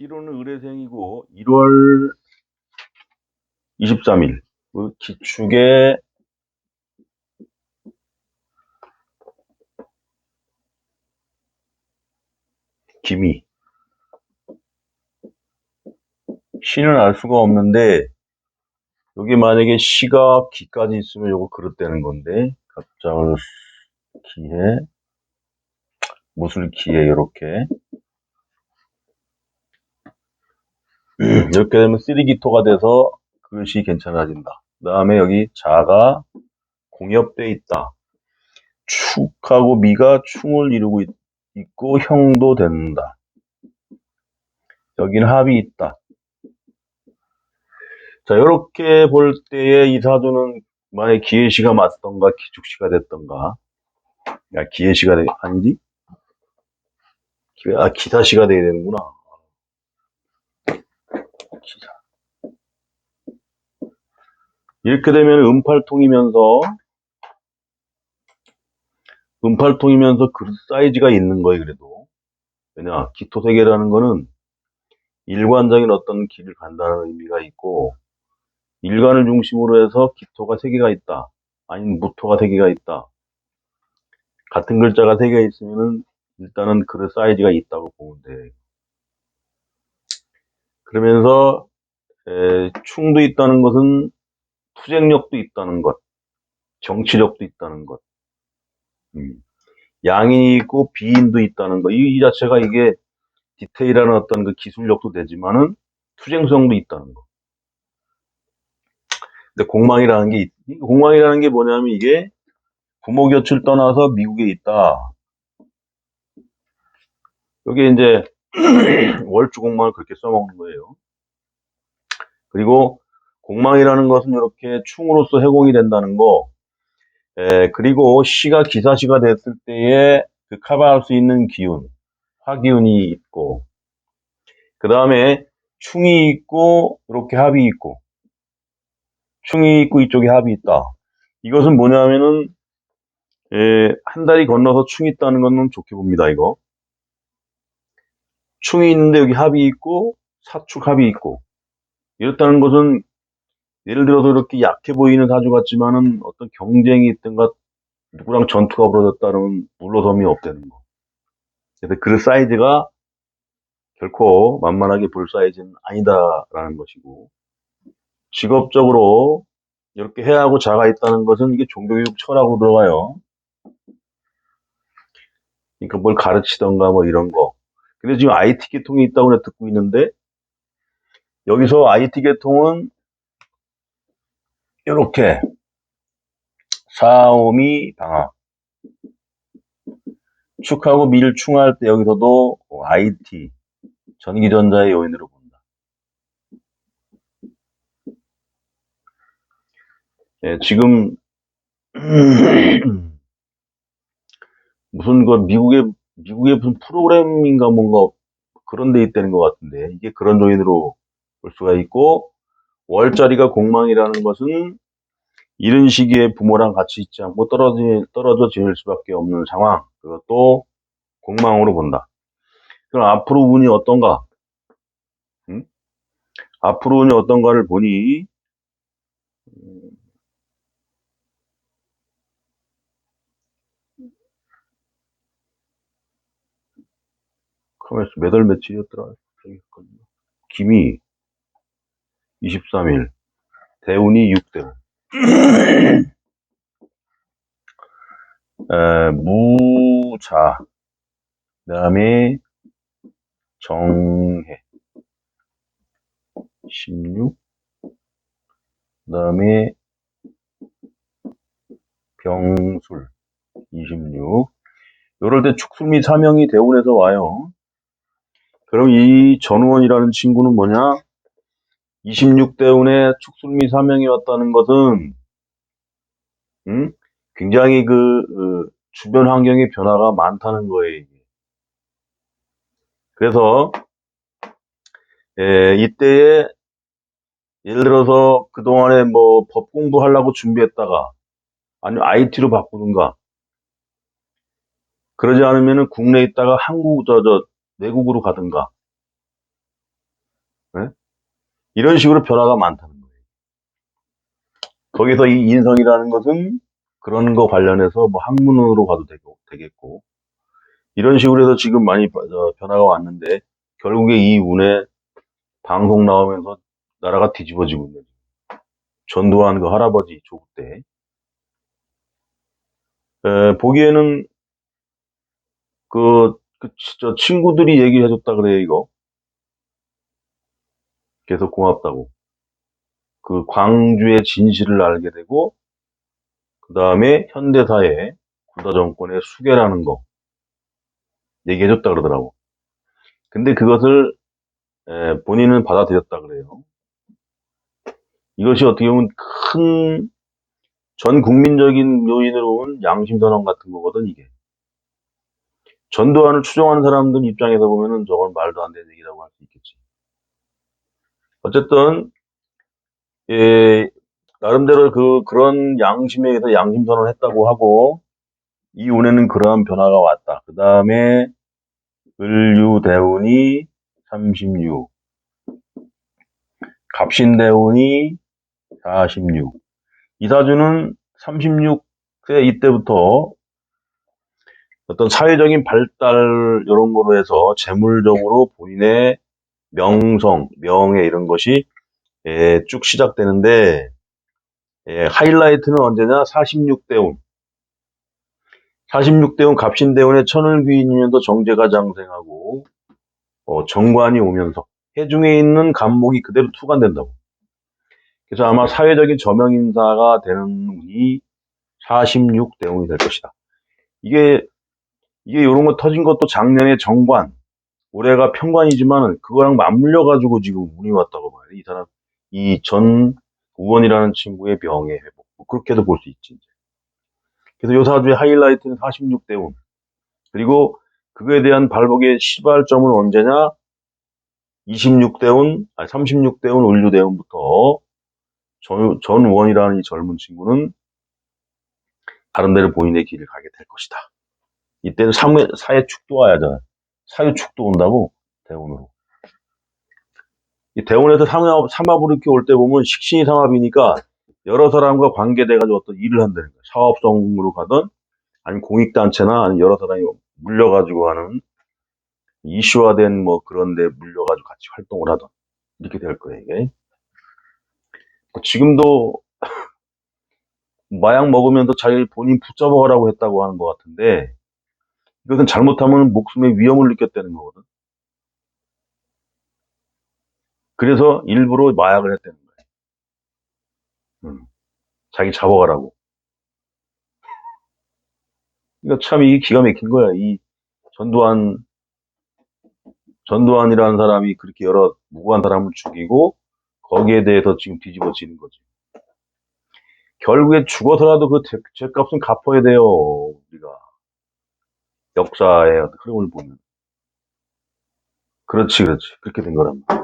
기로는 의례생이고 1월 23일 기축의 기미. 시는 알 수가 없는데 여기 만약에 시가 기까지 있으면 요거 그릇되는 건데 갑자을 기에 무술 기에 이렇게 이렇게 되면 쓰리기토가 돼서 그릇이 괜찮아진다. 그 다음에 여기 자가 공엽돼 있다. 축하고 미가 충을 이루고 있고 형도 된다. 여기는 합이 있다. 자, 이렇게 볼 때에 이 사주는 만약에 기해시가 맞던가 기축시가 됐던가, 야, 기해시가 아니지? 기사시가 돼야 되는구나. 기사. 이렇게 되면 음팔통이면서 그릇 사이즈가 있는 거예요, 그래도. 왜냐, 기토세계라는 거는 일관적인 어떤 길을 간다는 의미가 있고, 일관을 중심으로 해서 기토가 3개가 있다. 아니면 무토가 3개가 있다. 같은 글자가 3개가 있으면은 일단은 그릇 사이즈가 있다고 보면 돼. 그러면서 충도 있다는 것은 투쟁력도 있다는 것, 정치력도 있다는 것, 양인이 있고 비인도 있다는 것. 이 자체가 이게 디테일한 어떤 그 기술력도 되지만은 투쟁성도 있다는 것. 근데 공망이라는 게 뭐냐면 이게 부모 곁을 떠나서 미국에 있다. 여기 이제 월주 공망을 그렇게 써먹는 거예요. 그리고 공망이라는 것은 이렇게 충으로서 해공이 된다는 거. 그리고 시가 기사시가 됐을 때에 그 커버할 수 있는 기운, 화기운이 있고, 그 다음에 충이 있고, 이렇게 합이 있고, 충이 있고 이쪽에 합이 있다. 이것은 뭐냐면은, 한 달이 건너서 충이 있다는 것은 좋게 봅니다, 이거. 충이 있는데 여기 합이 있고, 사축 합이 있고, 이렇다는 것은 예를 들어서 이렇게 약해 보이는 사주 같지만은 어떤 경쟁이 있든가 누구랑 전투가 벌어졌다는 물러섬이 없다는 거. 그래서 그 사이즈가 결코 만만하게 볼 사이즈는 아니다라는 것이고, 직업적으로 이렇게 해하고 자가 있다는 것은 이게 종교교육 철학으로 들어가요. 그러니까 뭘 가르치던가 뭐 이런 거. 근데 지금 IT 계통이 있다고 내가 듣고 있는데, 여기서 IT 계통은 이렇게 사오미 방학 축하고 밀충할 때 여기서도 IT 전기전자의 요인으로 본다. 지금 무슨 미국의 무슨 프로그램인가 뭔가 그런 데 있다는 것 같은데 이게 그런 요인으로 볼 수가 있고, 월자리가 공망이라는 것은 이런 시기에 부모랑 같이 있지 않고 떨어져 지낼 수밖에 없는 상황, 그것도 공망으로 본다. 그럼 앞으로 운이 어떤가? 응? 앞으로 운이 어떤가를 보니 그러면 몇 월 며칠이었더라? 김이 23일, 대운이 6대운. 무자, 그 다음에 정해 16, 그 다음에 병술 26. 이럴 때 축술 및 사명이 대운에서 와요. 그럼 이 전우원이라는 친구는 뭐냐? 26대운에 축술 및 사명이 왔다는 것은 굉장히 주변 환경의 변화가 많다는 거예요. 그래서 이때에 예를 들어서 그동안에 뭐 법 공부하려고 준비했다가 아니면 IT로 바꾸든가, 그러지 않으면은 국내에 있다가 외국으로 가든가, 네? 이런 식으로 변화가 많다는 거예요. 거기서 이 인성이라는 것은 그런 거 관련해서 뭐 학문으로 가도 되겠고, 이런 식으로 해서 지금 많이 변화가 왔는데, 결국에 이 운에 방송 나오면서 나라가 뒤집어지고 있는 거죠. 전두환 그 할아버지 조국 때. 보기에는 저 친구들이 얘기를 해줬다 그래요, 이거. 계속 고맙다고. 그 광주의 진실을 알게 되고, 그 다음에 현대사회 군사 정권의 수괴라는 거 얘기해줬다 그러더라고. 근데 그것을 본인은 받아들였다 그래요. 이것이 어떻게 보면 큰 전 국민적인 요인으로 온 양심선언 같은 거거든, 이게. 전두환을 추종하는 사람들 입장에서 보면은 저건 말도 안 되는 얘기라고 할 수 있겠지. 어쨌든, 예, 나름대로 그런 양심에 의해서 양심선언을 했다고 하고, 이 운에는 그러한 변화가 왔다. 그 다음에, 을유대운이 36, 갑신대운이 46. 이사주는 36세 이때부터 어떤 사회적인 발달 이런 거로 해서 재물적으로 본인의 명성, 명예 이런 것이 쭉 시작되는데 하이라이트는 언제냐? 46대운. 46대운 갑신대운의 천을귀인년도 정제가 장생하고 정관이 오면서 해중에 있는 간목이 그대로 투관된다고. 그래서 아마 사회적인 저명인사가 되는 운이 46대운이 될 것이다. 이게 이런 거 터진 것도 작년에 정관, 올해가 평관이지만 그거랑 맞물려 가지고 지금 운이 왔다고 봐요. 이 사람 이 전 우원이라는 친구의 병의 회복. 뭐 그렇게도 볼 수 있지. 그래서 요 사주의 하이라이트는 46대운. 그리고 그거에 대한 발복의 시발점은 언제냐? 26대운, 36대운 을류대운부터 전 우원이라는 이 젊은 친구는 다른 데를 본인의 길을 가게 될 것이다. 이때는 사회축도 와야잖아. 사유축도 온다고, 대운으로. 이 대운에서 삼합으로 이렇게 올 때 보면 식신이 삼합이니까 여러 사람과 관계돼가지고 어떤 일을 한다는 거야. 사업성으로 가든, 아니면 공익단체나, 아니면 여러 사람이 물려가지고 하는 이슈화된 뭐 그런 데 물려가지고 같이 활동을 하든, 이렇게 될 거예요, 이게. 지금도 마약 먹으면서 자기 본인 붙잡아가라고 했다고 하는 것 같은데, 이것은 잘못하면 목숨의 위험을 느꼈다는 거거든. 그래서 일부러 마약을 했다는 거예요. 자기 잡아가라고. 그러니까 참 이게 기가 막힌 거야. 이 전두환이라는 사람이 그렇게 여러 무고한 사람을 죽이고 거기에 대해서 지금 뒤집어지는 거지. 결국에 죽어서라도 그 죄값은 갚아야 돼요. 우리가 역사의 흐름을 보면. 그렇지. 그렇게 된 거란 말이야.